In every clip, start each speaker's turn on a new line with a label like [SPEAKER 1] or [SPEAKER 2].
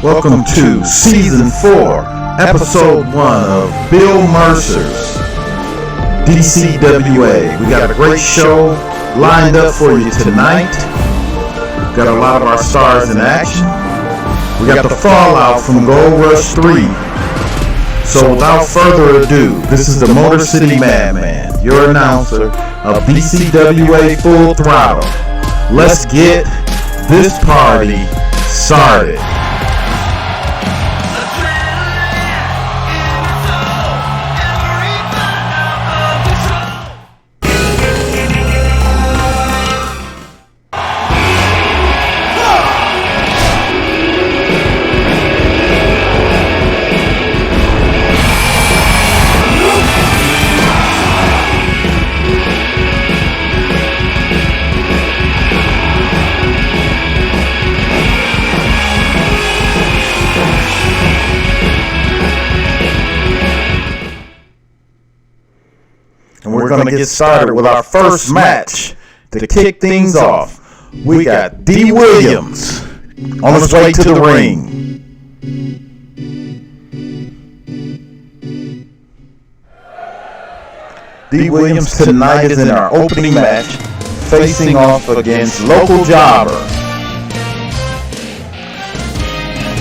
[SPEAKER 1] Welcome to Season 4, Episode 1 of Bill Mercer's DCWA. We got a great show lined up for you tonight. We got a lot of our stars in action. We got the fallout from Gold Rush 3. So without further ado, this is the Motor City Madman, your announcer of DCWA Full Throttle. Let's get this party started. We're going to get started with our first match. To kick things off, we got D. Williams on his way to the ring. D. Williams tonight is in our opening match, facing off against local jobber.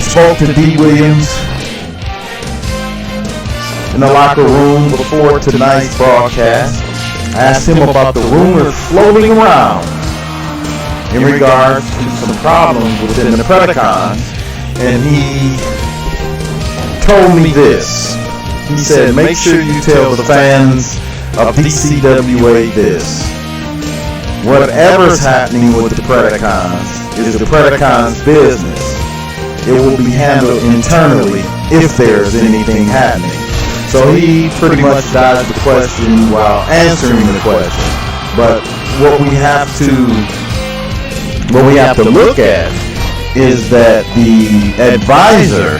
[SPEAKER 1] Spoke to D. Williams in the locker room before tonight's broadcast. I asked him about the rumors floating around in regards to some problems within the Predacons, and he told me this. He said, make sure you tell the fans of DCWA this. Whatever's happening with the Predacons is the Predacons' business. It will be handled internally if there's anything happening. So he pretty much dodged the question while answering the question. But what we have to look at is that the advisor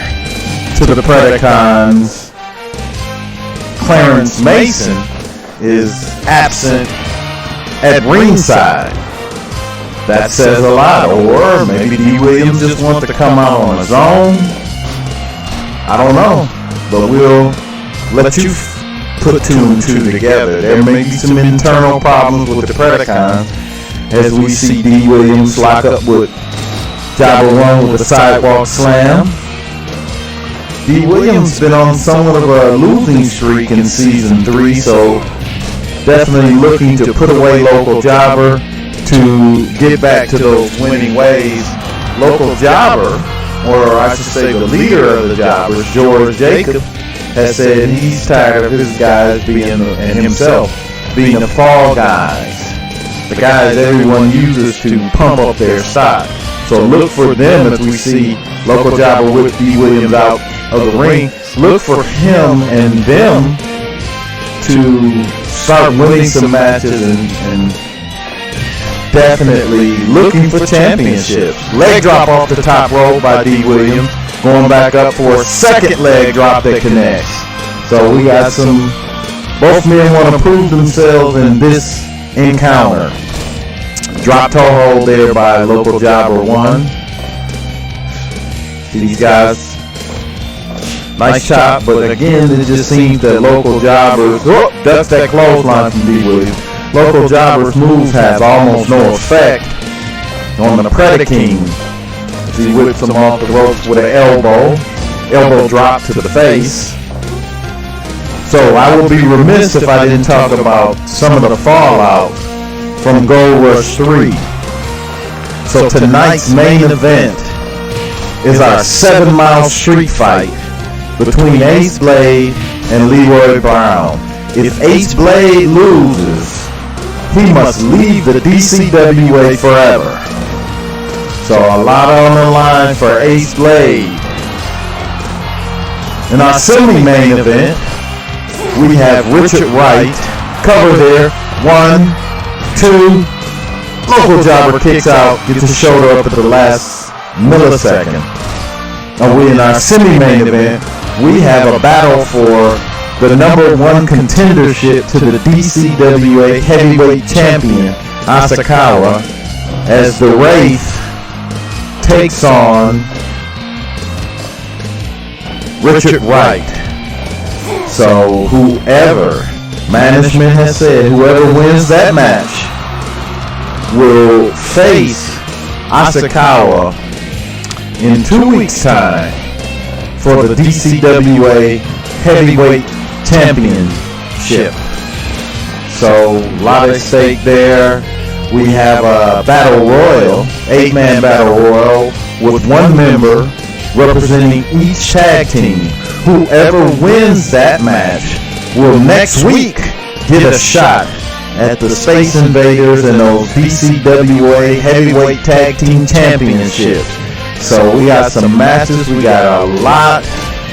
[SPEAKER 1] to the Predacons, Clarence Mason, is absent at ringside. That says a lot. Or maybe D. Williams just wants to come out on his own. I don't know. But we'll let you put two and two together. There may be some internal problems with the Predacons as we see D. Williams lock up with Jobber 1 with a sidewalk slam. D. Williams been on somewhat of a losing streak in Season 3, so definitely looking to put away local Jobber to get back to those winning ways. Local Jobber, or I should say the leader of the Jobbers, George Jacobs, has said he's tired of his guys being, and himself, being the fall guys. The guys everyone uses to pump up their stock. So look for them as we see local Jobber with D. Williams out of the ring. Look for him and them to start winning some matches and definitely looking for championships. Leg drop off the top rope by D. Williams. Going back up for a second leg drop that connects. So we got both men want to prove themselves in this encounter. Drop toe hold there by local Jobber 1. These guys, nice chop, but again, it just seems that local Jobbers, that's that clothesline from D. Williams. Local Jobber's move has almost no effect on the Predaking. He whips him off the ropes with an elbow drop to the face. So I would be remiss if I didn't talk about some of the fallout from Gold Rush 3. So tonight's main event is our 7-mile street fight between Ace Blade and Leroy Brown. If Ace Blade loses, he must leave the DCWA forever. So a lot on the line for Ace Blade. In our semi-main event, we have Richard Wright. Cover there. 1, 2. Local Jobber kicks out, gets his shoulder up at the last millisecond. And we in our semi-main event, we have a battle for the #1 contendership to the DCWA heavyweight champion, Isiah, as the Wraith takes on Wright. So whoever, management has said, whoever wins that match will face Isiah in 2 weeks' time for the DCWA Heavyweight Championship. So a lot at stake there. We have a Battle Royal, 8-man Battle Royal with one member representing each tag team. Whoever wins that match will next week get a shot at the Space Invaders and those DCWA Heavyweight Tag Team Championships. So we got some matches. We got a lot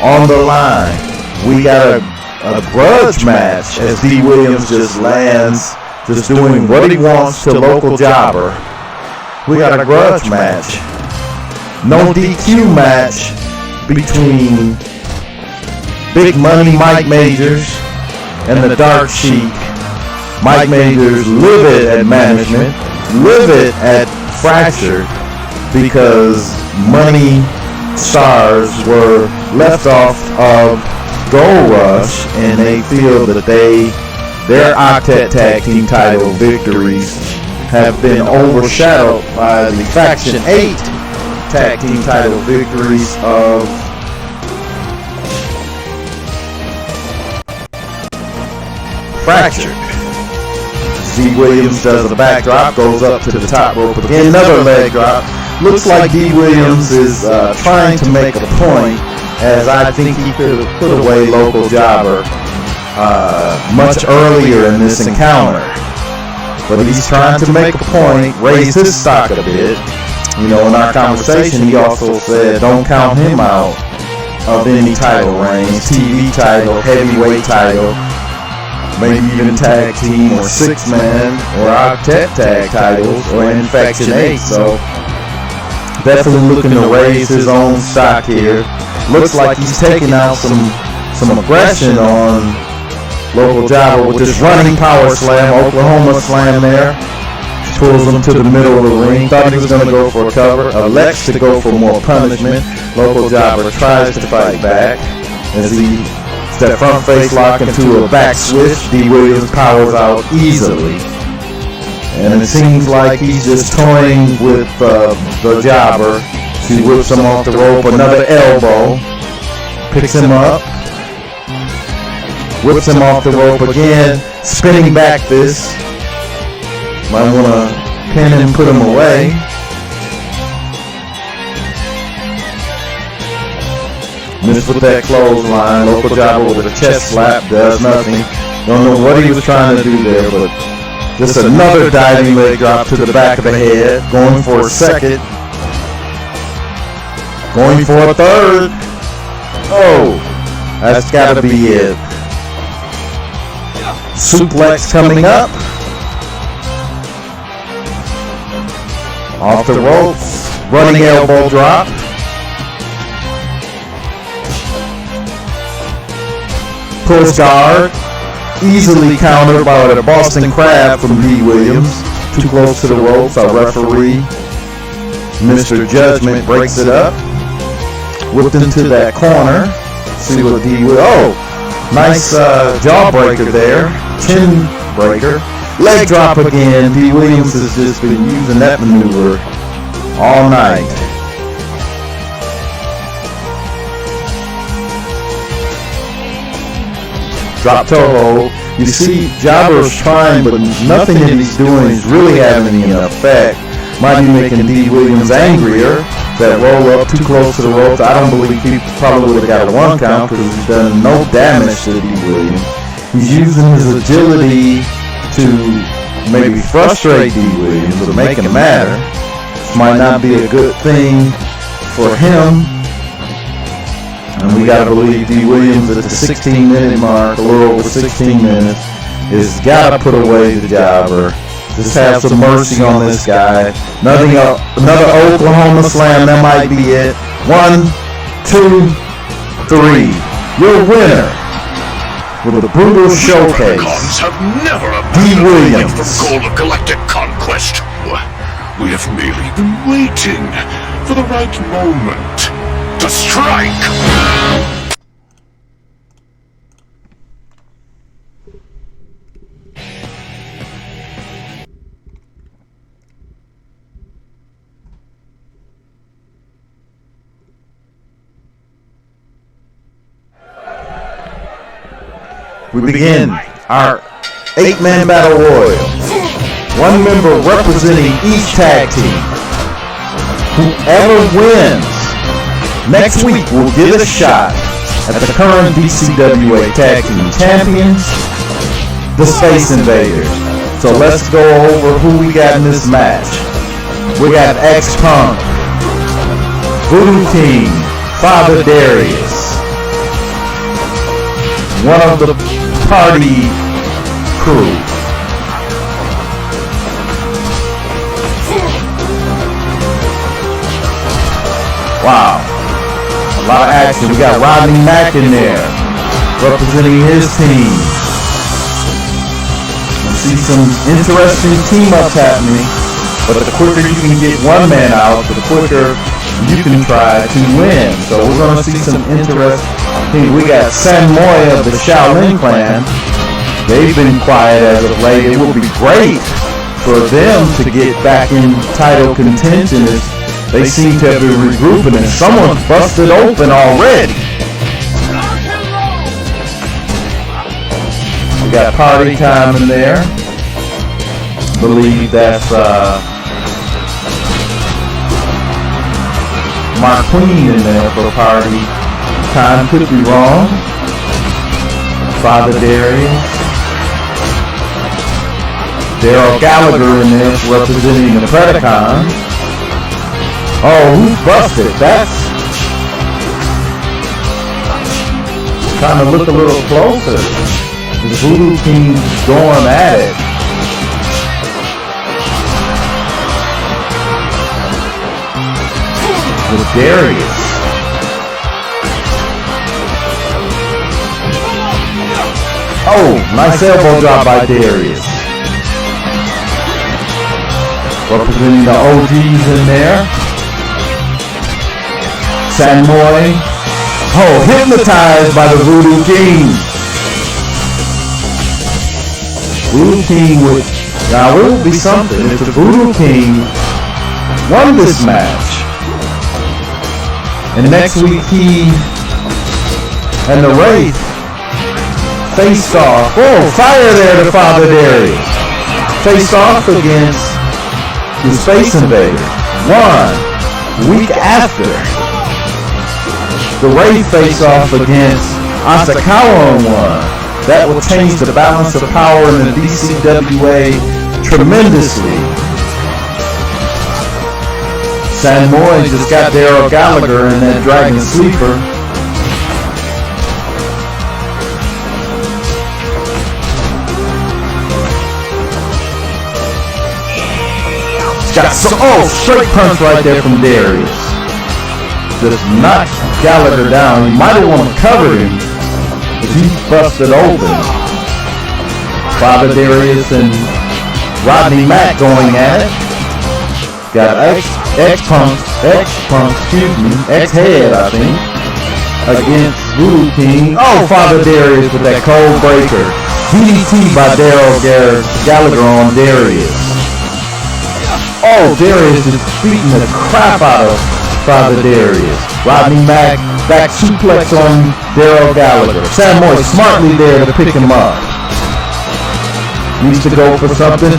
[SPEAKER 1] on the line. We got a grudge match as D. Williams just lands, just doing what he wants to local jobber. We got a grudge match. No DQ match between Big Money Mike Majors and the Dark Sheik. Mike Majors livid at management, livid at Fractured, because Money Stars were left off of Gold Rush, and they feel that their Octet Tag Team title victories have been overshadowed by the Faction 8 Tag Team title victories of Fractured. D. Williams does a backdrop, goes up to the top rope again, another leg drop. Looks like D. Williams is trying to make a point, as I think he could have put away local jobber much earlier in this encounter. But he's trying to make a point, raise his stock a bit. You know, in our conversation, he also said don't count him out of any title reigns, TV title, heavyweight title, maybe even tag team or 6-man or Octet tag titles or in Faction 8. So definitely looking to raise his own stock here. Looks like he's taking out some aggression on local jobber with this running power slam, Oklahoma slam there. Pulls him to the middle of the ring. Thought he was going to go for a cover. Elects to go for more punishment. Local jobber tries to fight back as he that front face lock into a back switch. D. Williams powers out easily. And it seems like he's just toying with the jobber. She whips him off the rope. Another elbow. Picks him up. Whips him off the rope again. Spinning back fist. Might want to pin him and put him away. Missed with that clothesline. Local jobber with a chest slap. Does nothing. Don't know what he was trying to do there, but just another diving leg drop to the back of the head. Going for a second. Going for a third. Oh, that's got to be it. Suplex coming up. Off the ropes. Running elbow drop. Push guard. Easily countered by the Boston Crab from D. Williams. Too close to the ropes. Our referee, Mr. Judgment, breaks it up. Whipped into that corner. See what D. Williams. Oh, nice jawbreaker there. Chin breaker. Leg drop again. D. Williams has just been using that maneuver all night. Drop toe hold. You see Jobber's trying, but nothing that he's doing is really having any effect. Might be making D. Williams angrier. That roll up too close to the ropes. I don't believe he probably would have got a 1 count because he's done no damage to D. Williams. He's using his agility to maybe frustrate D. Williams or make him matter. This might not be a good thing for him. And we gotta believe D. Williams at the 16-minute mark, a little over 16 minutes, is gotta put away the jobber. Just have some mercy on this guy. Another Oklahoma slam, that might be it. 1, 2, 3. Your winner with a brutal showcase.
[SPEAKER 2] Have never
[SPEAKER 1] D. Williams.
[SPEAKER 2] from goal of galactic conquest. We have merely been waiting for the right moment to strike.
[SPEAKER 1] we begin our 8-man battle royal. One member representing each tag team. Whoever wins next week will get a shot at the current DCWA Tag Team Champions, the Space Invaders. So let's go over who we got in this match. We got X-Punk, Voodoo King, Father Darius, one of the party crew. Wow, a lot of action. We got Rodney Mack in there, representing his team. We see some interesting team-ups happening, but the quicker you can get one man out, the quicker you can try to win. So we're going to see some interesting. We got San Moy of the Shaolin clan. They've been quiet as of late. It would be great for them to get back in title contention. They seem to have been regrouping and someone's busted open already. We got Party Time in there. Believe that's Mark Queen in there for Party Time. Could be wrong. Father Darius. Gallagher in there representing the Predacons. Oh, who's busted? That's trying to look a little closer. The Voodoo King going at it. With Darius. Oh, nice elbow drop by Darius. Representing the OGs in there. San Moy. Oh, hypnotized by the Voodoo King. Voodoo King would, now it will be something if the Voodoo King won this match. And next week he and the Wraith faced off. Oh, fire there to Father Darius. Faced off against the Space Invaders. 1 week after. The Wraith face off against Asakawa on 1. That will change the balance of power in the DCWA tremendously. San Moy just got Gallagher in that Dragon Sleeper. Got straight punch right there from Darius. Just knocked Gallagher down. He might have wanted to cover him, but he busted open. Father Darius and Rodney Mack going at it. Got X-Punk, X-Head, I think, against Voodoo King. Oh, Father Darius with that cold breaker. DDT by Gallagher on Darius. Oh, Darius is beating the crap out of Father Darius. Rodney Mack back suplex on Gallagher. San Moy smartly there to pick him up. Needs to go for something.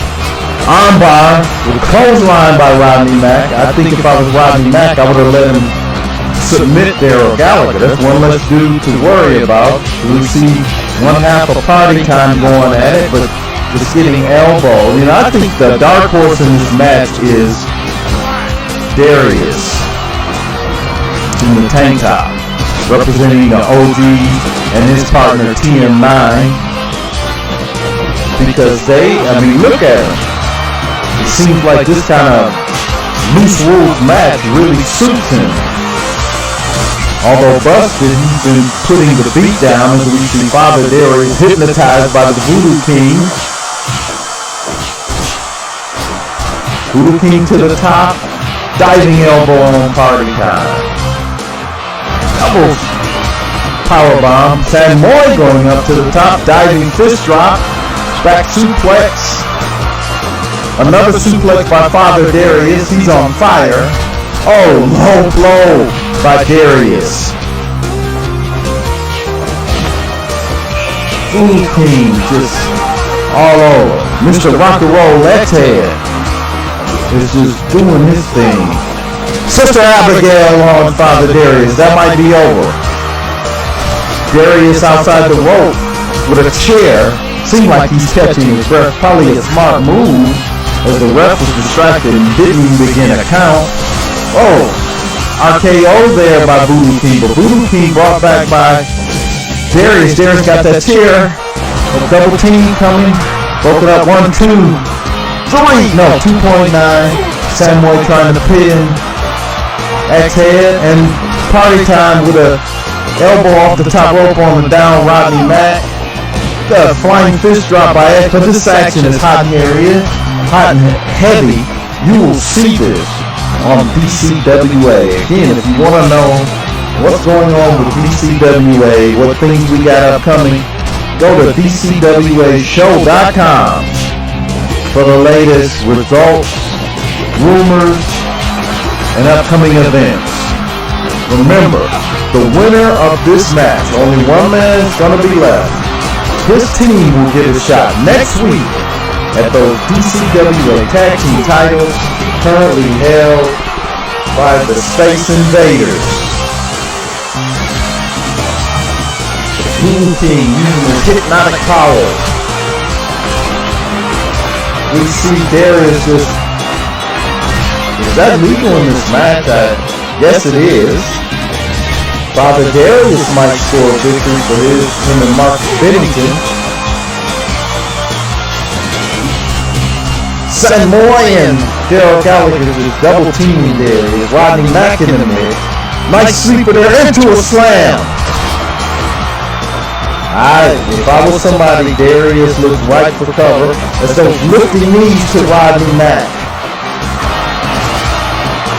[SPEAKER 1] Armbar with a clothesline by Rodney Mack. I think if I was Rodney Mack, I would have let him submit Gallagher. That's one less dude to worry about. We see one half of Party Time going at it, but just getting elbow. You know, I think the dark horse in this match is Darius in the tank top, representing the OG and his partner TM9, because look at him. It seems like this kind of loose rules match really suits him. Although busted, he's been putting the beat down as we see Father Darius hypnotized by the Voodoo King. Voodoo King to the top, diving elbow on Party Time. Double powerbomb. San Moy going up to the top, diving fist drop, back suplex. Another suplex by Father Darius. He's on fire. Oh, low blow by Darius. Voodoo King just all over. Mr. Rock and Roll Letthead is just doing his thing. Sister Abigail on Father Darius. That might be over. Darius outside the rope with a chair. Seemed like he's catching his breath. Probably a smart move as the ref was distracted and didn't even begin a count. Oh, RKO there by Voodoo King. But Voodoo King brought back by Darius. Darius got that chair. A double team coming. Broke it up 1, 2, 3. No, 2.9. Samoy trying to pin X-Head. And Party Time with a elbow off the top rope on the down Rodney Mack. Got a flying fist drop by X. But this action is hot in the area. Hot and heavy. You will see this on DCWA. Again, if you want to know what's going on with DCWA, what things we got upcoming, go to DCWAshow.com for the latest results, rumors, and upcoming events. Remember, the winner of this match, only one man is going to be left. His team will get a shot next week at those DCWA Tag Team titles currently held by the Space Invaders. Voodoo King using his hypnotic power. We see Darius just... Is that legal in this match? Yes, it is. Father Darius might score a victory for him and Marcus Bennington. Samoy and Gallagher is double teaming there. Is Rodney Mack in the mix. Nice sleeper there into a slam. If I was somebody, Darius looks right for cover. As those lifting knees to Rodney Mack.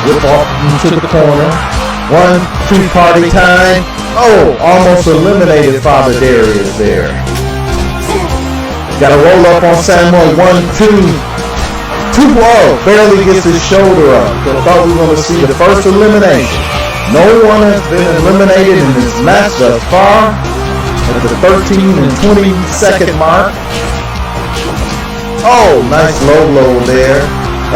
[SPEAKER 1] Whip off into the corner. 1, 2, Party Time. Oh, almost eliminated Father Darius there. Got a roll up on Samoy. 1, 2. 2-0. Barely gets his shoulder up. So I thought we were going to see the first elimination. No one has been eliminated in this match thus far. At the 13 and 20 second mark. Oh, nice low blow there.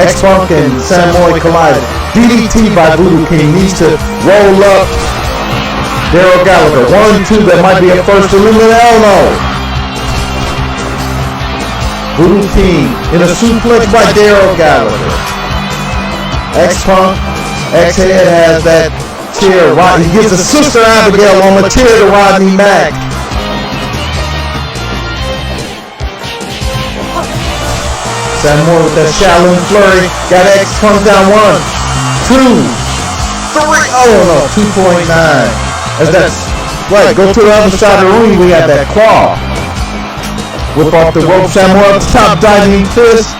[SPEAKER 1] X-Funk and Samoy collide. DDT by Voodoo King needs to roll up Gallagher. 1, 2, that might be a first elimination. Oh no. Voodoo King in a suplex by Gallagher. X-Punk, X-Head has that chair. He gives a Sister Abigail on the chair to Rodney Mack. Samoy with that Shaolin flurry. Got X-Punk down 1, 2, 3. Oh no, 2.9. As that's right. Go to the other side of the ring. We got that claw. Whip off the rope. Samoy up the top, diving fist.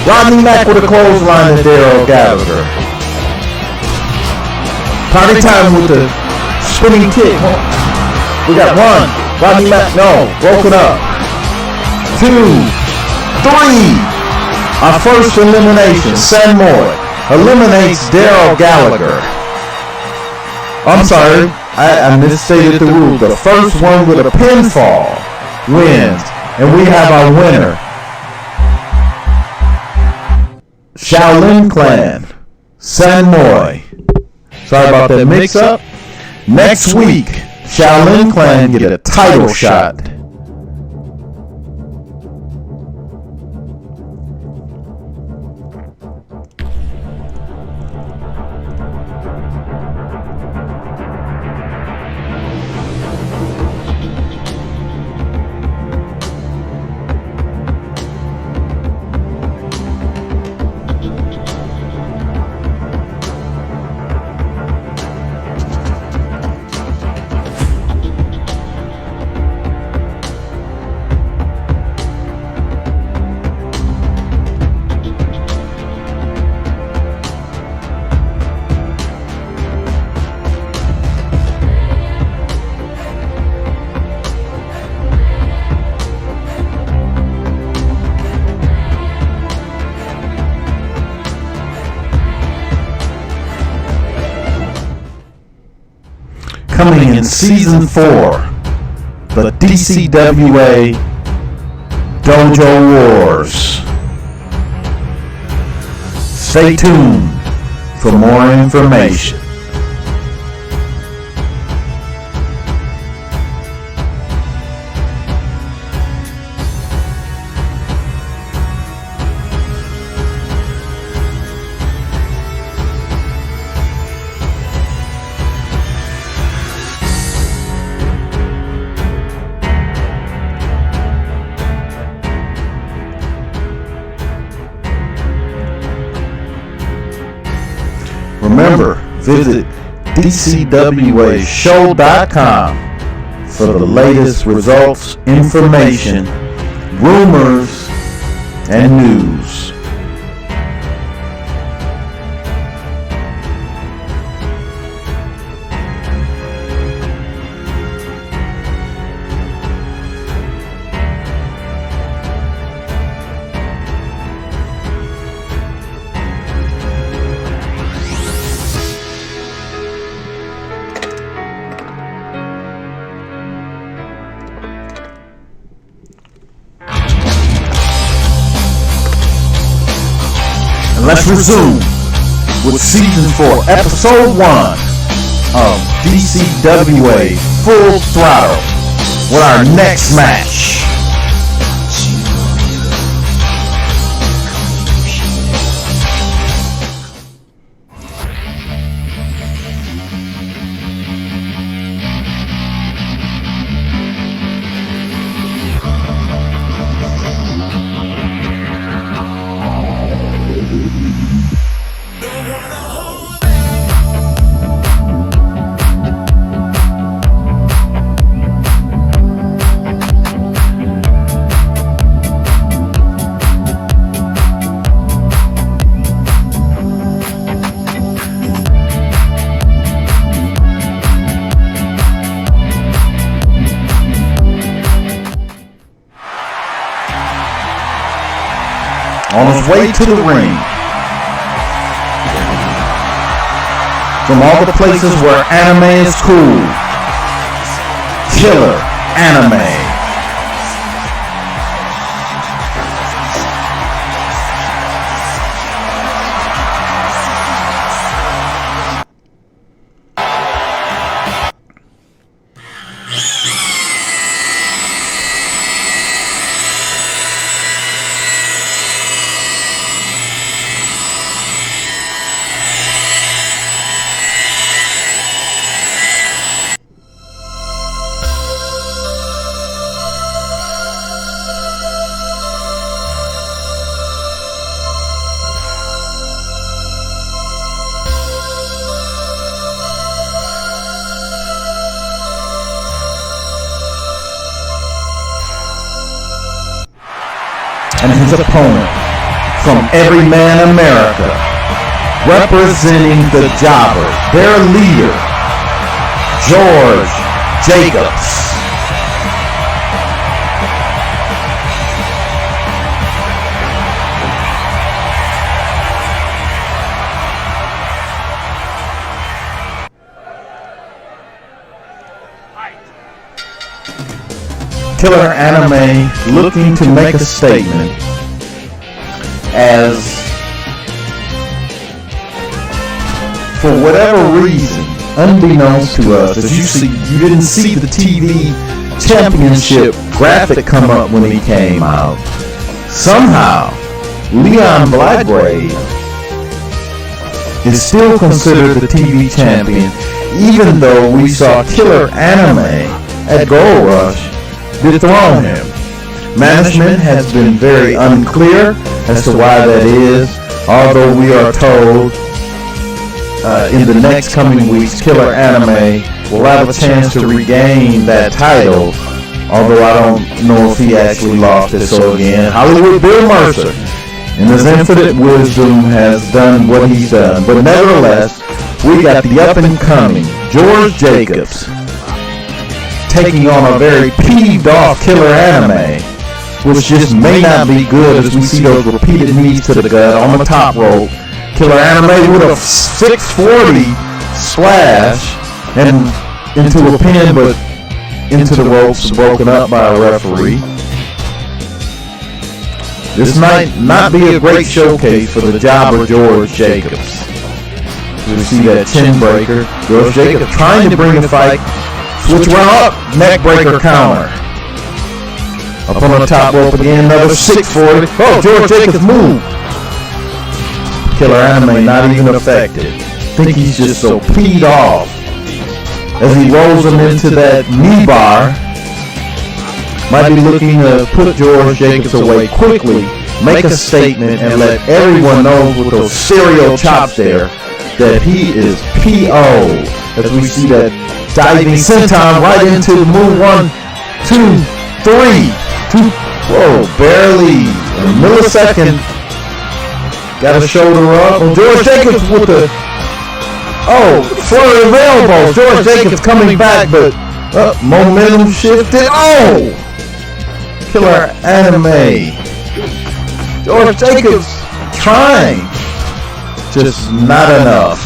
[SPEAKER 1] Rodney Mack with a clothesline to Gallagher. Party Time with the spinning kick. We got 1. Rodney Mack, no, broke it up. 2, 3. Our first elimination. Samoy eliminates Gallagher. I'm sorry, I misstated the rule. The first one with a pinfall wins. And we have our winner. Shaolin Clan. Samoy. Sorry about that mix-up. Next week, Shaolin Clan get a title shot. Coming in Season 4, the DCWA Dojo Wars. Stay tuned for more information. Remember, visit DCWAshow.com for the latest results, information, rumors, and news. Let's resume with Season 4, Episode 1 of DCWA Full Throttle with our next match. On his way to the ring, from all the places where anime is cool, Killer Anime. And his opponent from Everyman America, representing the Jobber, their leader, George Jacobs. Killer Anime looking to make a statement as, for whatever reason, unbeknownst to us, as you didn't see the TV championship graphic come up when he came out. Somehow, Leon Blackgrave is still considered the TV champion, even though we saw Killer Anime at Gold Rush dethrone him. Management has been very unclear as to why that is, although we are told in the next coming weeks Killer Anime will have a chance to regain that title, although I don't know if he actually lost it. So again, Hollywood Bill Mercer in his infinite wisdom has done what he's done, but nevertheless we got the up and coming George Jacobs taking on a very peeved off Killer Anime, which just may not be good as we see those repeated knees to the gut on the top rope. Killer Anime with a 640 splash and into a pin, but into the ropes, broken up by a referee. This might not be a great showcase for the jobber George Jacobs. We see that chin breaker. George Jacobs trying to bring the fight. Switch around up. Neck breaker counter. Up on the top rope again. Another 640. Oh, George Jacobs move. Killer Anime not even affected. I think he's just so peed off. As he rolls him into that knee bar. Might be looking to put George Jacobs away quickly. Make a statement and let everyone know with those serial chops there that he is P.O. As we see that diving senton right into move 1, 2, 3. Whoa, barely a millisecond. Got a shoulder up. Oh, George Jacobs with the flurry of elbows. George Jacobs coming back, but momentum shifted. Oh, Killer Anime. George Jacobs trying. Just not enough.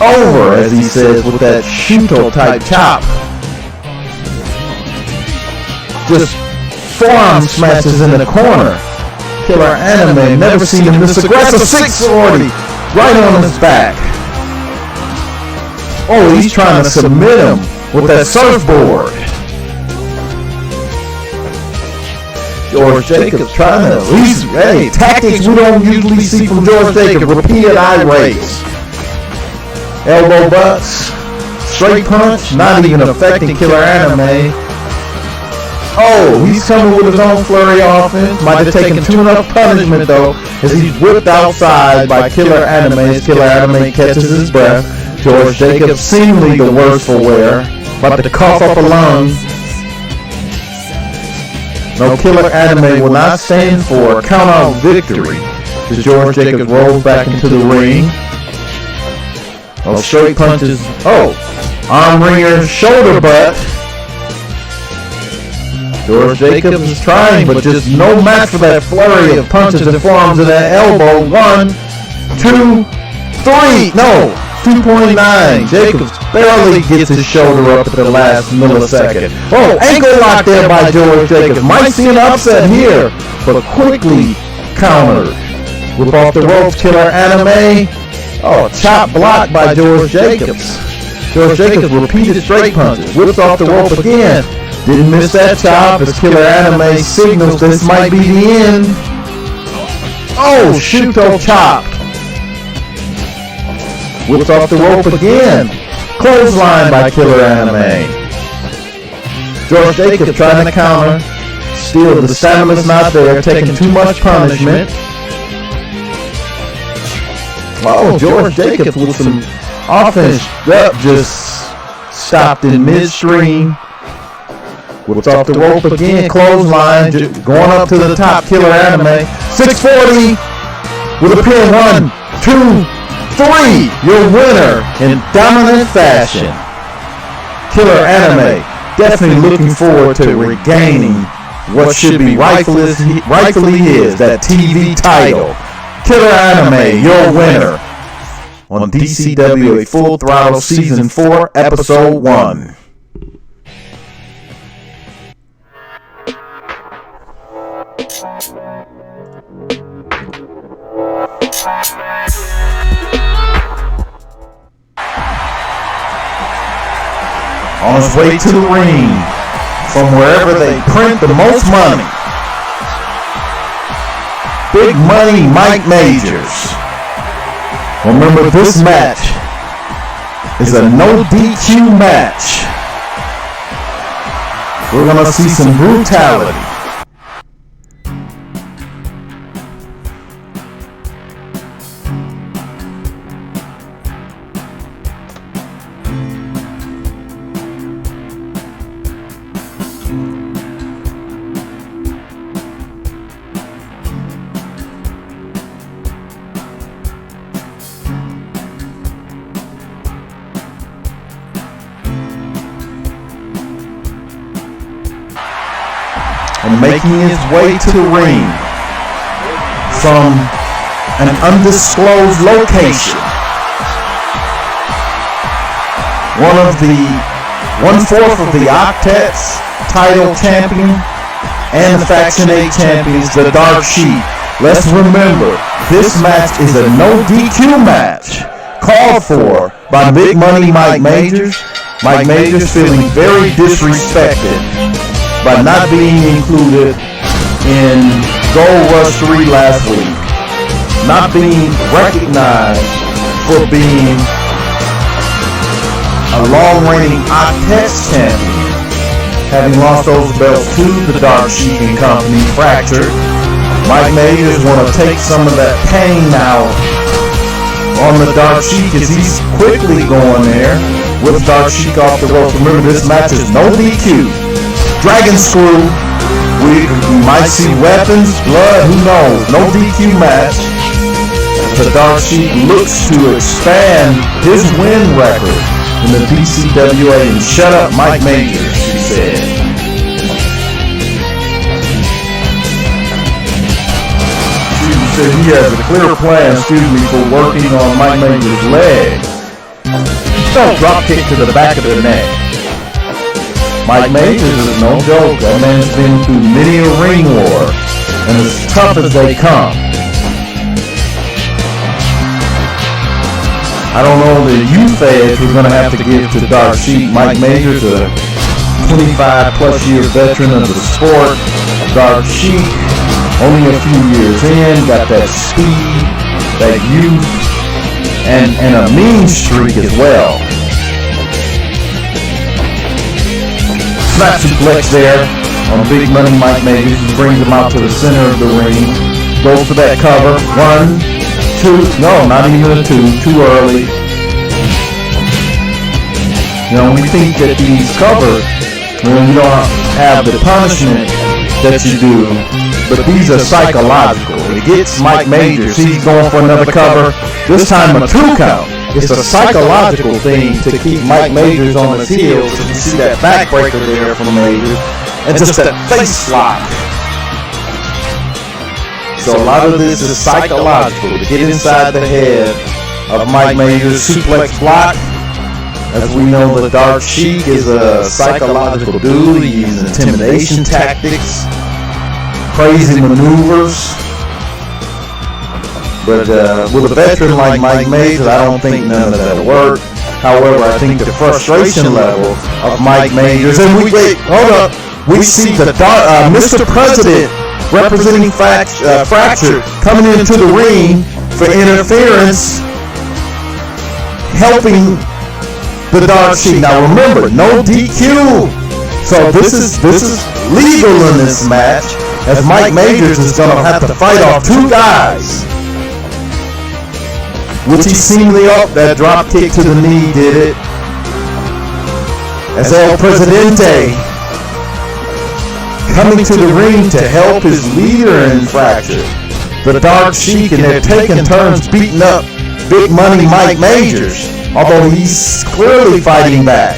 [SPEAKER 1] Over, as he says, with that Shuto type chop. Just forearm smashes in the corner. Killer Anime, never seen him this aggressive. 640 right on his back. Oh, he's trying to submit him with that surfboard. George Jacobs trying to, tactics we don't usually see from George Jacobs. Repeated eye raise. Elbow butts. Straight punch. Not even affecting Killer Anime. Oh, he's coming with his own flurry offense. Might have taken too much punishment though, as he's whipped outside by Killer Anime. As Killer Anime catches his breath. George Jacobs seemingly the worse for wear. About to cough up a lung. No, Killer Anime will not stand for a count-out victory as George Jacobs rolls back into the ring. Oh, straight punches. Oh, arm wringer, shoulder butt. George Jacobs is trying, but just no match for that flurry of punches and forearms and that elbow. 1, 2, 3. No, 2.9. Jacobs barely gets his shoulder up at the last millisecond. Oh, ankle lock there by George Jacobs. Might see an upset here, but quickly countered. Whip off the ropes, Killer Anime. Oh, chop block by George Jacobs. George Jacobs repeated straight punches. Whips off the rope again. Didn't miss that chop as Killer Anime signals this might be the end. Oh, Shuto chop. Whips off the rope again. Clothesline by Killer Anime. George Jacobs trying to counter. Still, the stamina's not there, taking too much punishment. Oh, George Jacobs with some offense just stopped in midstream. Whips off the rope again. Clothesline, going up to the top. Killer Anime. 640 with a pin. 1, 2, 3, your winner in dominant fashion. Killer Anime definitely looking forward to regaining what should be rightfully his, that TV title. Killer Anime, your winner on DCWA Full Throttle Season 4, Episode 1. On his way to the ring from wherever they print the most money. Big Money Mike Majors. Remember, this match is a no DQ match. We're going to see some brutality. And making his way to the ring from an undisclosed location. One of the 1/4 of the Octet's title champion and the Faction 8 champions, the Dark Sheik. Let's remember, this match is a no DQ match called for by Big Money Mike Majors. Mike Majors feeling very disrespected by not being included in Gold Rush 3 last week. Not being recognized for being a long-reigning Octet's champion, having lost those belts to the Dark Sheik and Company, fractured. Mike Majors want to take some of that pain out on the Dark Sheik as he's quickly going there with Dark Sheik off the ropes. Remember, this match is no DQ. Dragon Screw. We might see weapons, blood, who knows. No DQ match. The Dark Sheik looks to expand his win record in the DCWA and shut up Mike Majors, he said. Said he has a clear plan, for working on Mike Majors' leg. Don't drop kick to the back of the neck. Mike Majors is no joke. That man's been through many a ring war, and as tough as they come. I don't know the youth edge we're going to have to give to Dark Sheik. Mike Majors, a 25-plus year veteran of the sport. Dark Sheik, only a few years in, got that speed, that youth, and a mean streak as well. Snap suplex there on Big Money Mike Majors. He brings him out to the center of the ring. Goes for that cover. 1, 2, no, not even a 2, too early. You know, we think that these covers, when you don't have the punishment that you do, but these are psychological. It gets Mike Majors. He's going for another cover. This time a 2 count. It's a psychological thing to keep Mike Majors on his heels. You see that backbreaker there from Majors. And just that face lock. So a lot of this is psychological. To get inside the head of Mike Majors. Suplex block. As we know, the Dark Sheik is a psychological dude. He uses intimidation tactics. Crazy maneuvers, but with a veteran like Mike Majors, I don't think none of that'll work. However, I think the frustration level of Mike Majors, and we see the Mr. President representing Fracture coming into the ring for interference, helping the Dark Sheik. Now remember, no DQ, so this is legal in this match. As Mike Majors is going to have to fight off 2 guys. Which he seemingly up. That drop kick to the knee did it. As El Presidente coming to the ring to help his leader in Fracture, the Dark Sheik, and they're taking turns beating up Big Money Mike Majors, although he's clearly fighting back.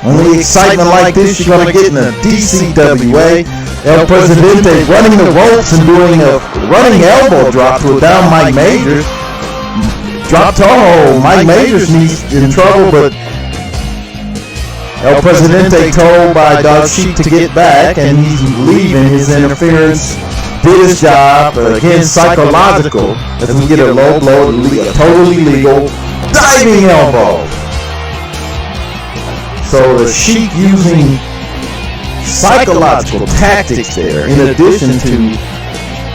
[SPEAKER 1] Only excitement like this you're going to get in the DCWA. El Presidente running the ropes and doing a running elbow drop to a down Mike Majors. Drop toe. Mike Majors needs in trouble, but El Presidente told by Dark Sheik to get back, and he's leaving. His interference did his job, but again, psychological. As we get a low blow, a totally legal diving elbow. So the Sheik using psychological tactics there, in addition to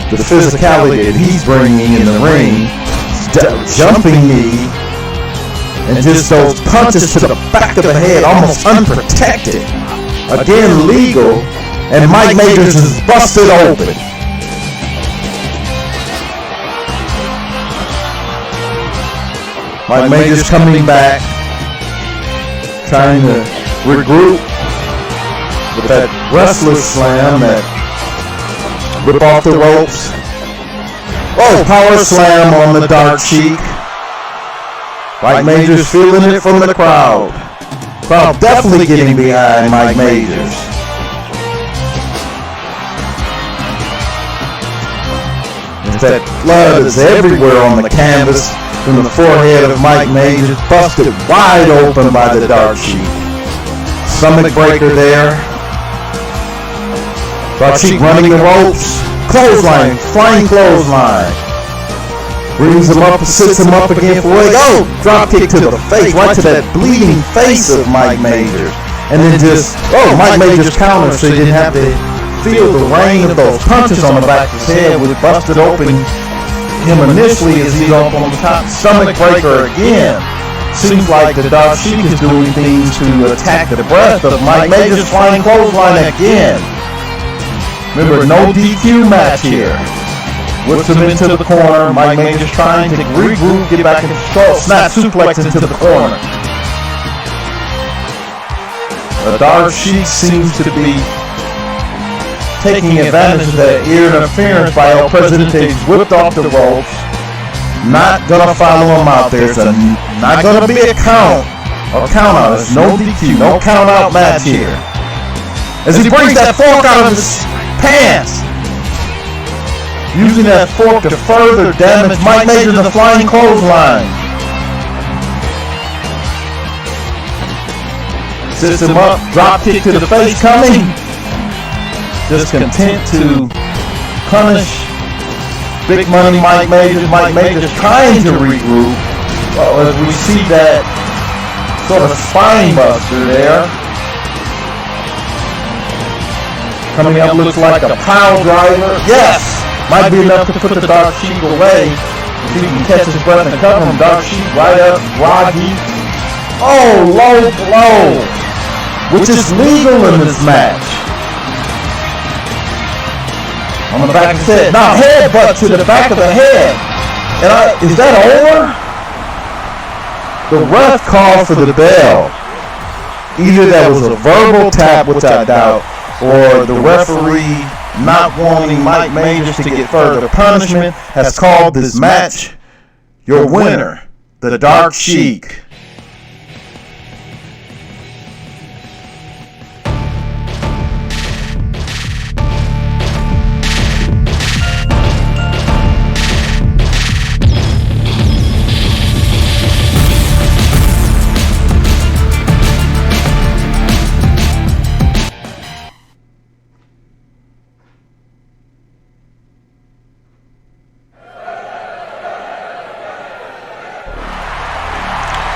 [SPEAKER 1] the physicality that he's bringing in the ring, jumping knee, and just those punches to the back of the head, almost unprotected. Again, legal, and Mike Majors is busted open. Mike Majors coming back, trying to regroup with that wrestler slam, that rip off the ropes. Oh, power slam on the Dark Sheik. Mike Majors feeling it from the crowd. Crowd definitely getting behind Mike Majors. That blood is everywhere on the canvas. from the forehead of Mike Majors, busted wide open by the Dark Sheik. Stomach breaker there. Dark Sheik running the ropes. Clothesline, flying clothesline. Brings him up, sits him up again for a go. Drop kick to the face, right to that bleeding face of Mike Majors. And then just, Mike Majors counter so he didn't have to feel the rain of those punches on the back of his head, with busted open him initially as he's up on the top. Stomach breaker again. Seems like the Dark Sheik is doing things to attack the breath of Mike Majors. Flying clothesline again. Remember, no DQ match here. Whips him into the corner. Mike Majors trying to regroup, get back in control. Snap suplex into the corner. The Dark Sheik seems to be taking advantage of that ear interference by El Presidente. He's whipped off the ropes. Not gonna follow him out. There's not gonna be a count or count out. There's no DQ, no count out match here. As he brings that fork out of his pants, using that fork to further damage Mike Majors in the flying clothesline. Sits him up, drop kick to the face coming. Just content to punish Big Money Mike Majors. Mike Majors trying to regroup. Well, as we see that sort of spine buster there. Coming up, looks like a pile driver. Yes! Might be enough to put the Dark Sheik away. If he can catch his breath and cover him. Dark Sheik right up, groggy. Oh, low blow, which is legal in this match. On the back of the head. Now headbutt to the back of the head. And is that over? The ref called for the bell. Either that was a verbal tap, which I doubt, or the referee, not wanting Mike Majors to get further punishment, has called this match your winner, the Dark Sheik.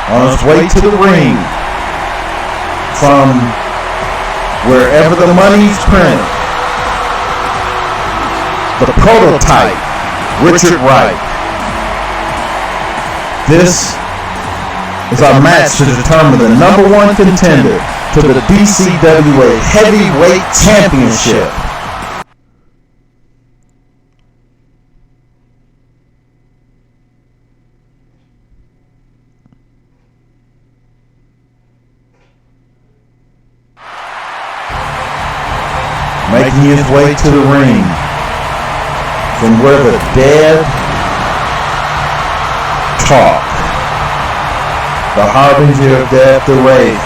[SPEAKER 1] On his way to the ring from wherever the money's printed, the prototype, Richard Wright. This is our match to determine the #1 contender to the DCWA Heavyweight Championship. Making his way to the ring from where the dead talk, the harbinger of death, the Wraith.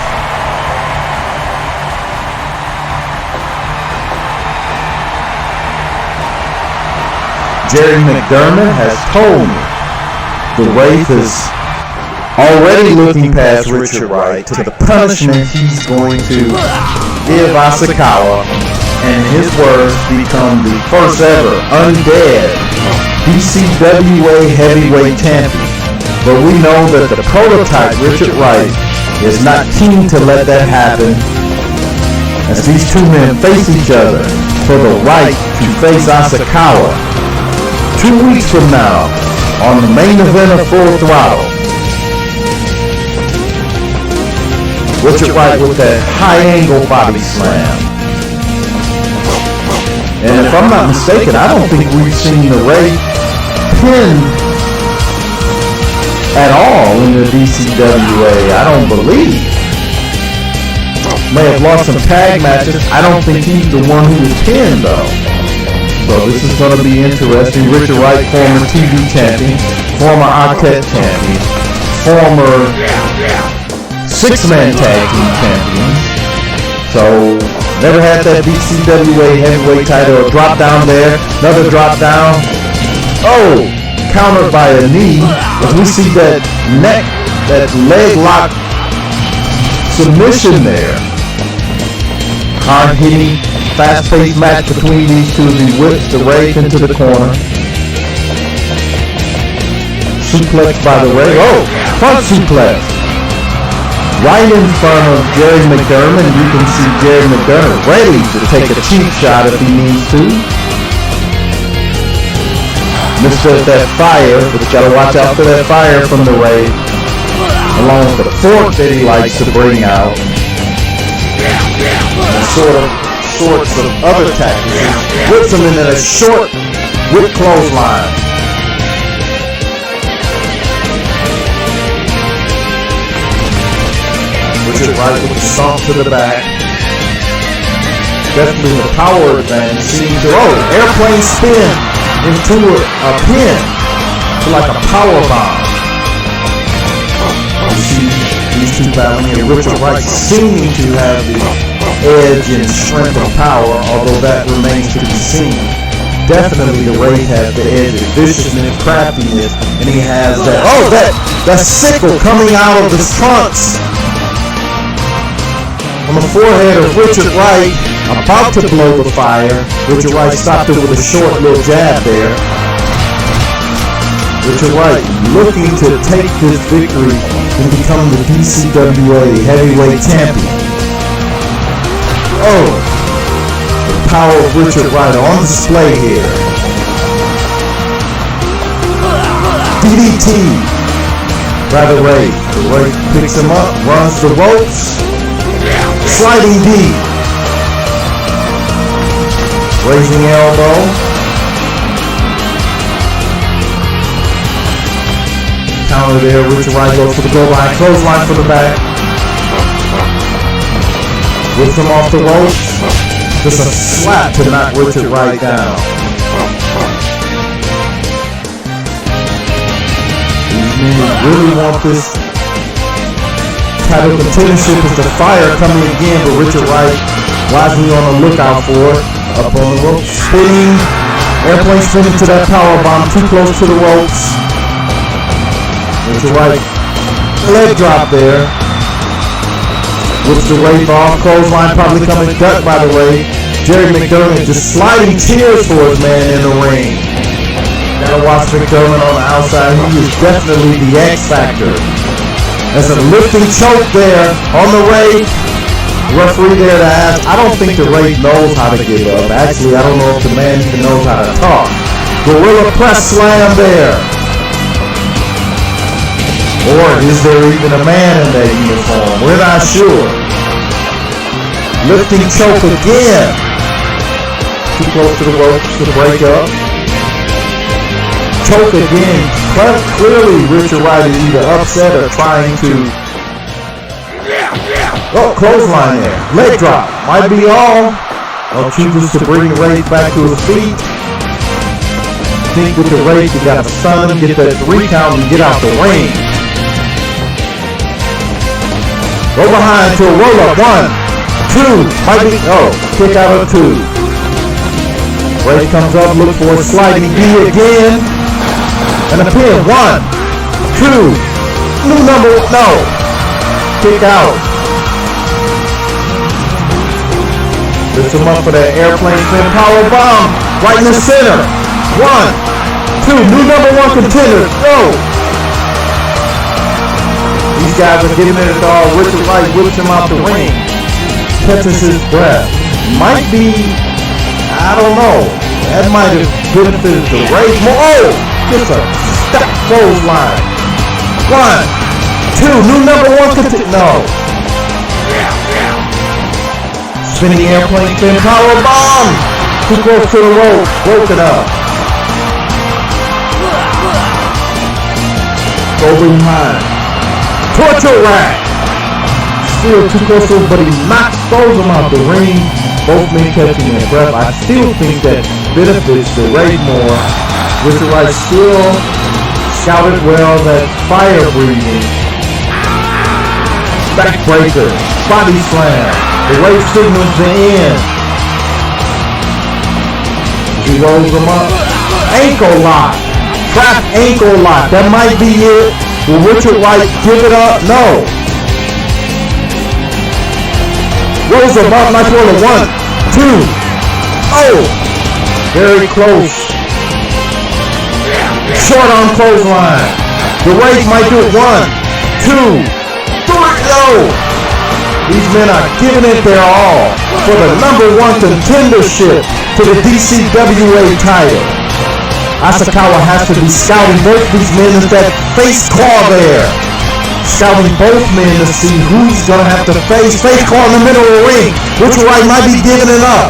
[SPEAKER 1] Jerry McDermitt has told me the Wraith is already looking past Richard Wright to the punishment he's going to give Isiah, and his words become the first ever undead DCWA Heavyweight Champion. But we know that the prototype Richard Wright is not keen to let that happen, as these two men face each other for the right to face Isiah 2 weeks from now on the main event of Full Throttle. Richard Wright with that high angle body slam. And if I'm not mistaken, I don't think we've seen the Wraith pinned at all in the DCWA. I don't believe. May have lost some tag matches. I don't think he's the one who was pinned though. So this is going to be interesting. Richard Wright, former TV champion, former Octet champion, former six-man tag team champion. So never had that DCWA heavyweight title. A drop down there, another drop down. Oh, countered by a knee. As we see that neck, that leg lock submission there. Hard-hitting, fast-paced match between these two. He whips the Wraith into the corner. Suplex by the Wraith. Oh, front suplex. Right in front of Jerry McDermitt. You can see Jerry McDermitt ready to take a cheap shot if he needs to. Missed that fire, but you gotta watch out for that fire from the Wraith. Along with the fork that he likes to bring out. And sorts of other tactics. Whips him into a short whip clothesline. Richard Wright with the stomp to the back. Definitely the power advantage. Airplane spin into a pin. Like a power bomb. You see these two battling here. Richard Wright seeming to have the edge and strength and power, although that remains to be seen. Definitely the Wraith has the edge of viciousness, craftiness, and he has that sickle coming out of his fronts. On the forehead of Richard Wright, about to blow the fire. Richard Wright stopped it with a short little jab there. Richard Wright looking to take this victory and become the DCWA heavyweight champion. Oh, the power of Richard Wright on display here. DDT by the Wraith. The Wraith picks him up, runs the ropes. Sliding D. Raising elbow. Counter there. Richard Wright goes for the goal line. Clothesline for the back. Whips him off the ropes. Just a slap to knock Richard Wright down. These men really want this title contendership. Is the fire coming again, but Richard Wright wisely on the lookout for it. Up on the ropes, spinning, airplane spinning to that power bomb, too close to the ropes. Richard Wright, leg drop there. Whips the Wraith off, clothesline probably coming gut by the Wraith. Jerry McDermitt just sliding tears for his man in the ring. Gotta watch McDermitt on the outside. He is definitely the X Factor. There's a lifting choke there on the Wraith. Referee there to ask. I don't think the Wraith knows how to give up. Actually, I don't know if the man even knows how to talk. Gorilla press slam there. Or is there even a man in that uniform? We're not sure. Lifting choke again. Too close to the ropes to break up. Choke again. Clearly, Richard Wright is either upset or trying to. Oh, clothesline there. Leg drop. Might be all. Chooses to bring the Wraith back to his feet. Think with the Wraith, you gotta stun him, get that 3 count, and get out the ring. Go behind to a roll up. 1, 2. Might be. Kick out of 2. Wraith comes up, looks for a sliding D again. And a pin. 1, 2. New number. No. Kick out. Lifts him up for that airplane spin power bomb. Right in the center. 1, 2. New number 1 contender. Go. These guys are giving it a all. Richard Wright whips him out the ring. Catches his breath. Might be, I don't know. That might have benefited the Wraith more. Oh! Just a step clothesline. 1, 2. New number 1 contender. No. Spinning airplane spin power bomb. Too close to the rope. Broke it up. Go behind. Torture rack. Still too close to it, but he throws him out the ring. Both men catching their breath. I still think that benefits the Wraith more. Richard Wright still scouted well that fire breathing. Backbreaker. Body slam. The Wraith signals the end. He rolls him up. Ankle lock. Trap ankle lock. That might be it. Will Richard Wright give it up? No. Rolls him up. Nice roll of 1, 2. Oh! Very close. Short arm clothesline. The Wraith might do it. 1, 2, 3. Oh! These men are giving it their all for the #1 contendership to the DCWA title. Isiah has to be scouting both these men as that face claw there. Scouting both men to see who he's going to have to face. Face claw in the middle of the ring. Richard Wright might be giving it up.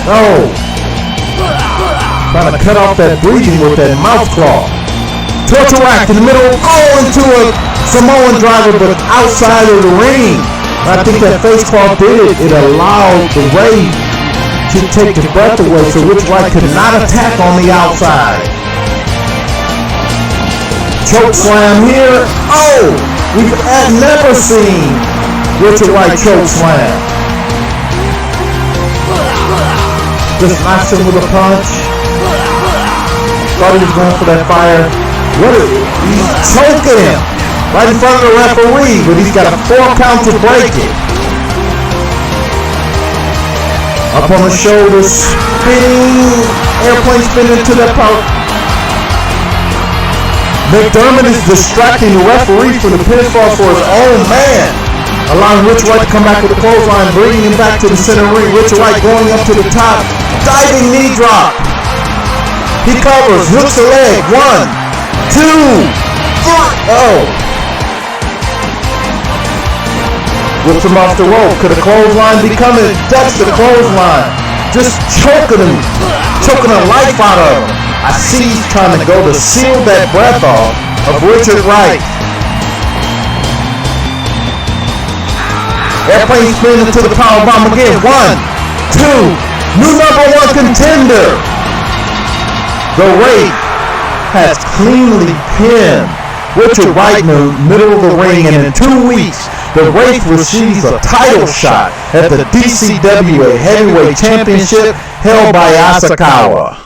[SPEAKER 1] Oh. Trying to cut off that breathing with that mouth claw. Torture rack in the middle. Oh, into a Samoan driver, but outside of the ring. I think that face claw did it. It allowed the Wraith to take the breath away so Richard Wright could not attack on the outside. Choke slam here. Oh! We've never seen Richard Wright choke slam. Just knocks him with a punch. Thought he was going for that fire. He's choking him right in front of the referee, but he's got a 4 count to break it. Up on the shoulders, spinning, airplane spinning to that power. McDermitt is distracting the referee from the pinfall for his own man, allowing Richard Wright to come back with the clothesline, bringing him back to the center ring. Richard Wright going up to the top, diving knee drop. He covers, hooks the leg. 1, 2, 3. Oh. Whips him off the rope. Could a clothesline be coming? Ducks the clothesline. Just choking him. Choking the life out of him. I see he's trying to go to seal that breath off of Richard Wright. Airplane spin into the powerbomb again. 1, 2. New #1 contender. The Wraith has cleanly pinned Richard Wright in the middle of the ring, and in 2 weeks, the Wraith receives a title shot at the DCWA Heavyweight Championship held by Isiah.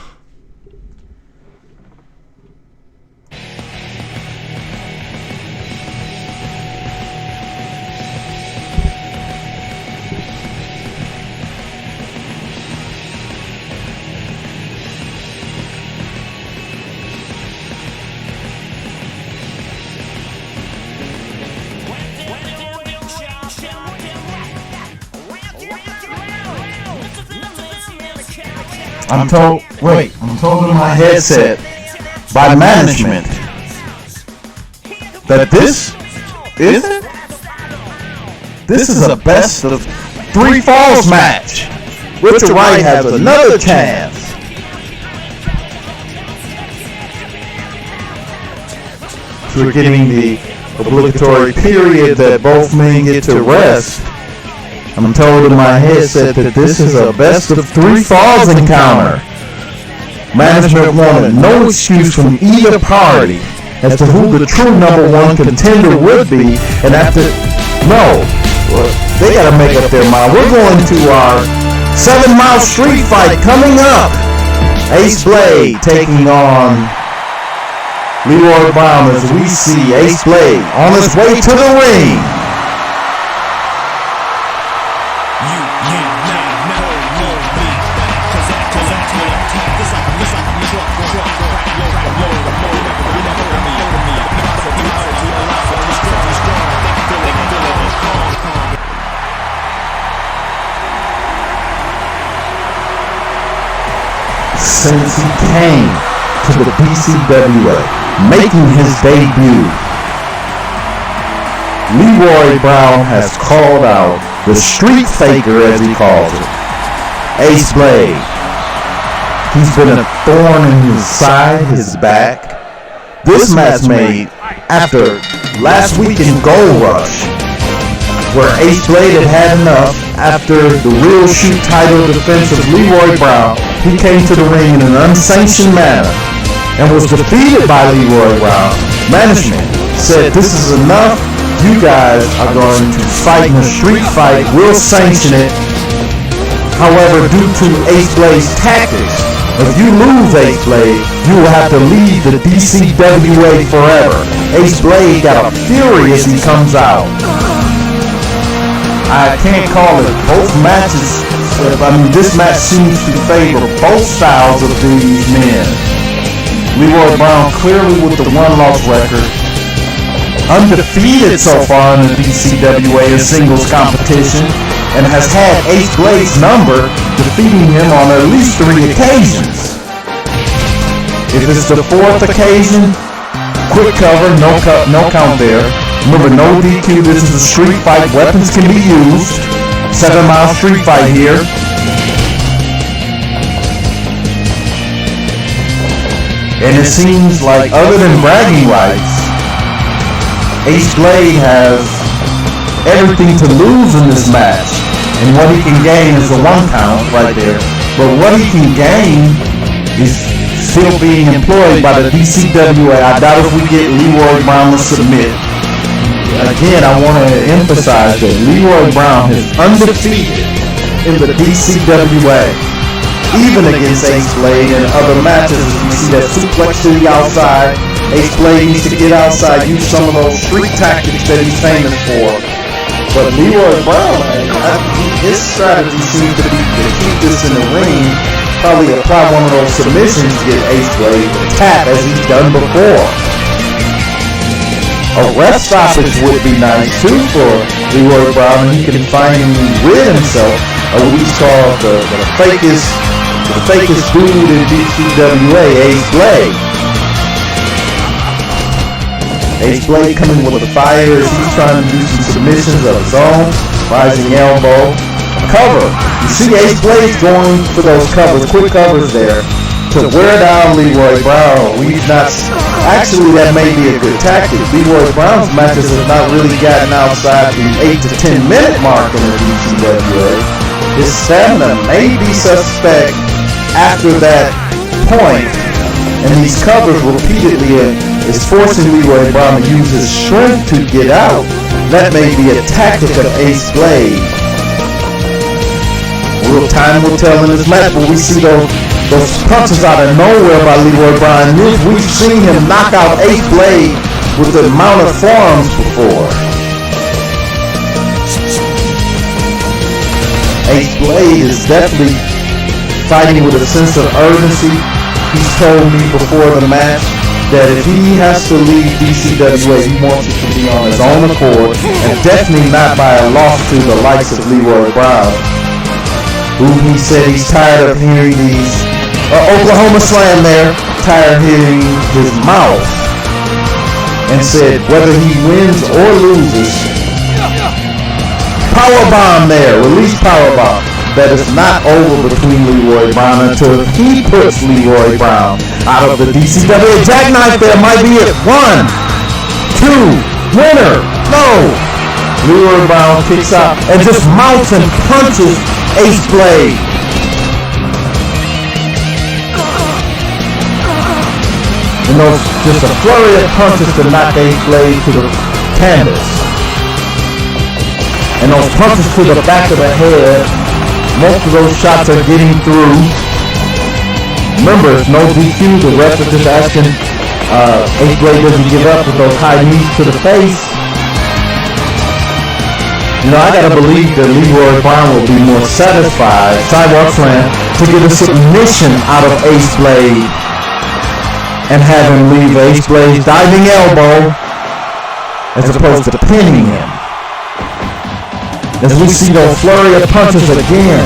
[SPEAKER 1] I'm told in my headset by management that this is a best of 3 falls match. Richard Wright has another chance. So we're getting the obligatory period that both men get to rest. I'm told in my headset that this is a best of 3 falls encounter. Management wanted no excuse from either party as to who the true #1 contender would be, and they gotta make up their mind. We're going to our 7-mile street fight coming up. Ace Blade taking on Leroy Brown as we see Ace Blade on his way to the ring. Since he came to the DCWA, making his debut, Leroy Brown has called out the street faker, as he calls it, Ace Blade. He's been a thorn in his side, his back. This match made after last week in Gold Rush, where Ace Blade had enough after the real shoot title defense of Leroy Brown. He came to the ring in an unsanctioned manner and was defeated by Leroy Brown. Management said, "This is enough. You guys are going to fight in a street fight. We'll sanction it." However, due to Ace Blade's tactics, If you lose Ace Blade, you will have to leave the DCWA forever. Ace Blade got a fury as he comes out. I can't call it. Both matches, this match seems to favor both styles of these men. Leroy Brown clearly with the one-loss record. Undefeated so far in the DCWA in singles competition, and has had Ace Blade's number, defeating him on at least 3 occasions. If it's the 4th occasion, quick cover, no count there. Remember, no DQ, this is a street fight, weapons can be used. 7 Mile street fight here. And it seems like, other than bragging rights, Ace Blade has everything to lose in this match, and what he can gain is a 1 count right there. But what he can gain is still being employed by the DCWA. I doubt if we get Leroy Brown to submit. Again, I want to emphasize that Leroy Brown is undefeated in the DCWA, even against Ace Blade in other matches. You see that suplex to the outside. Ace Blade needs to get outside, use some of those street tactics that he's famous for. But Leroy Brown, his strategy seems to be to keep this in the ring, probably apply one of those submissions to get Ace Blade to tap as he's done before. A ref stoppage would be nice too for Leroy Brown, and he can finally rid himself of what we call the fakest dude in DCWA, Ace Blade. Ace Blade coming with a fire as he's trying to do some submissions of his own. Rising elbow. Cover. You see Ace Blade going for those covers, quick covers there, to wear down Leroy Brown. Actually, that may be a good tactic. Leroy Brown's matches have not really gotten outside the 8 to 10 minute mark in the DCWA. His stamina may be suspect after that point, and these covers repeatedly is forcing Leroy Brown to use his strength to get out. That may be a tactic of Ace Blade. Time will tell in this match, but we see those punches out of nowhere by Leroy Brown. We've seen him knock out Ace Blade with the amount of forearms before. Ace Blade is definitely fighting with a sense of urgency. He's told me before the match that if he has to leave DCWA, he wants it to be on his own accord, and definitely not by a loss to the likes of Leroy Brown, who he said he's tired of hearing these Oklahoma Slam there, tired of hearing his mouth, and said whether he wins or loses, powerbomb there, release powerbomb. That is not over between Leroy Brown until he puts Leroy Brown out of the DCWA. Jackknife there might be it. 1, 2, winner. No. Leroy Brown kicks out and just mounts and punches Ace Blade. And those just a flurry of punches to knock Ace Blade to the canvas. And those punches to the back of the head. Most of those shots are getting through. Remember, it's no DQ. The ref is just asking Ace Blade doesn't give up with those high knees to the face. You know, I gotta believe that Leroy Brown will be more satisfied, sidewalk slam, to get a submission out of Ace Blade and have him leave Ace Blade's diving elbow as opposed to pinning him. As we see those flurry of punches again.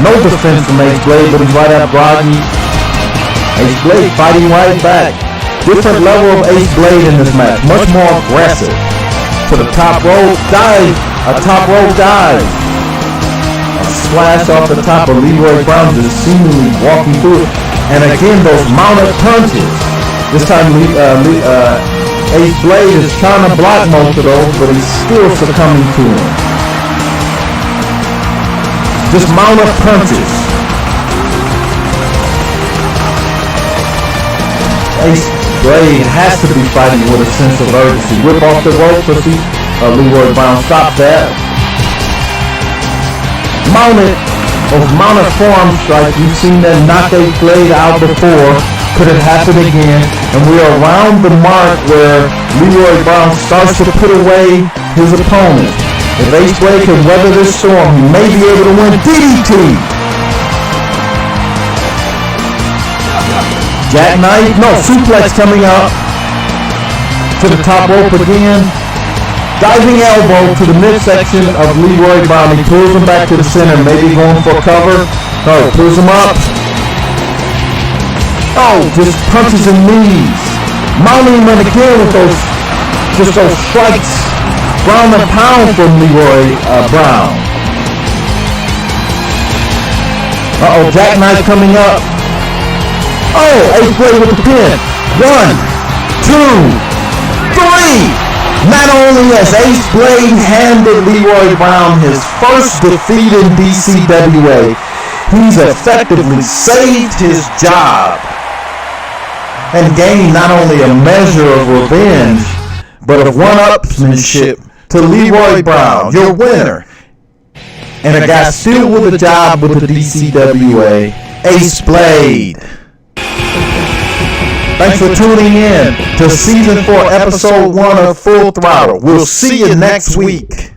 [SPEAKER 1] No defense from Ace Blade, but he's right up Rodney. Ace Blade fighting right back. Different level of Ace Blade in this match. Much more aggressive. To the top rope, dive. A top rope dive. A splash off the top of Leroy Brown, just seemingly walking through it. And again, those mounted punches. This time Ace Blade is trying to block most of those, but he's still succumbing to him. Just mount up punches. Ace Blade has to be fighting with a sense of urgency. Whip off the rope to see Leroy Brown stop that. Mount it Those mounted forearm strikes, you've seen that knock a blade out before. Could it happen again? And we are around the mark where Leroy Brown starts to put away his opponent. If Ace Blade can weather this storm, he may be able to win. DDT! Jackknife, no, suplex coming up to the top rope again. Diving elbow to the midsection of Leroy Brown. He pulls him back to the center, maybe going for cover. No, pulls him up. Oh, just punches and knees. Mounting him again with those strikes. Ground and pound from Leroy Brown. Uh-oh, jackknife coming up. Oh, Ace Blade with the pin. 1, 2, 3. Not only has Ace Blade handed Leroy Brown his first defeat in DCWA, he's effectively saved his job and gained not only a measure of revenge, but of one-upsmanship to Leroy Brown, your winner, and a guy still with a job with the DCWA, Ace Blade. Thanks for tuning in to Season 4, Episode 1 of Full Throttle. We'll see you next week.